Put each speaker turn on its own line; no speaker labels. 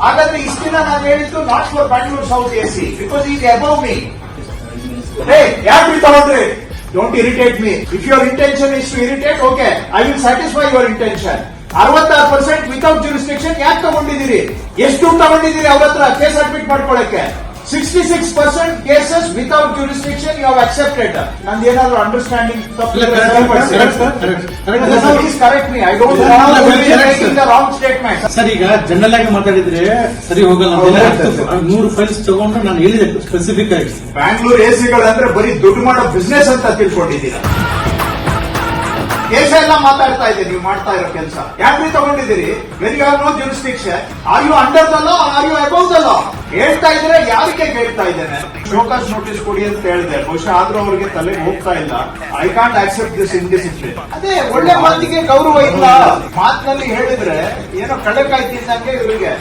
ಹಾಗಾದ್ರೆ ಇಷ್ಟು ದಿನ ನಾನು ಹೇಳಿದ್ದು not for Bangalore south AC because is above me. ಯಾಕೆ ತಗೊಂಡ್ರಿ? Don't irritate me. If your intention is to irritate, okay, I will satisfy your intention. 66% without jurisdiction ಯಾಕೆ ತಗೊಂಡಿದ್ದೀರಿ? ಎಷ್ಟು ತಗೊಂಡಿದ್ದೀರಿ ಅವ್ರ ಹತ್ರ ಕೇಸ್ ಅಡ್ಮಿಟ್ ಮಾಡ್ಕೊಳ್ಳಕ್ಕೆ? 66% cases without jurisdiction you have accepted. ನಂದು ಏನಾದ್ರು understanding correct me. I don't making the wrong statement.
Sir, ಈಗ ಜನರಲ್ ಆಗಿ ಮಾತಾಡಿದ್ರೆ ಸರಿ ಹೋಗಲ್ಲ. 100 ಫೈಲ್ಸ್ ತಗೊಂಡು ನಾನು ಹೇಳಿದೆ ಸ್ಪೆಸಿಫಿಕ್ ಆಗಿ.
ಬ್ಯಾಂಗ್ಳೂರ್ ಎಸಿಗಳಂದ್ರೆ ಬರೀ ದುಡ್ಡು ಮಾಡೋ ಬಿಸ್ನೆಸ್ ಅಂತ ತಿಳ್ಕೊಂಡಿದ್ದೀರಾ. ಕೇಸ ಎಲ್ಲ ಮಾತಾಡ್ತಾ ಇದೆ ನೀವು ಮಾಡ್ತಾ ಇರೋ ಕೆಲಸ. ಯಾಕ್ರಿ ತಗೊಂಡಿದ್ದೀರಿ? Very are no jurisdiction. Are you under the law, are you above the law? ಹೇಳ್ತಾ ಇದ್ರೆ ಯಾರಿಗೆ ಕೇಳ್ತಾ ಇದ್ದೇನೆ? ಶೋಕಾಸ್ ನೋಟಿಸ್ ಕೊಡಿ ಅಂತ ಹೇಳಿದೆ. ಬಹುಶಃ ಆದ್ರೂ ಅವ್ರಿಗೆ ತಲೆಗೆ ಹೋಗ್ತಾ ಇಲ್ಲ. I can't accept this indiscipline. ಅದೇ ಒಳ್ಳೆ ಮಾತಿಗೆ ಗೌರವ ಇಲ್ಲ. ಮಾತಿನಲ್ಲಿ ಹೇಳಿದ್ರೆ ಏನೋ ಕಡಕಾಯ್ತಿದ್ದಂಗೆ ಇವರಿಗೆ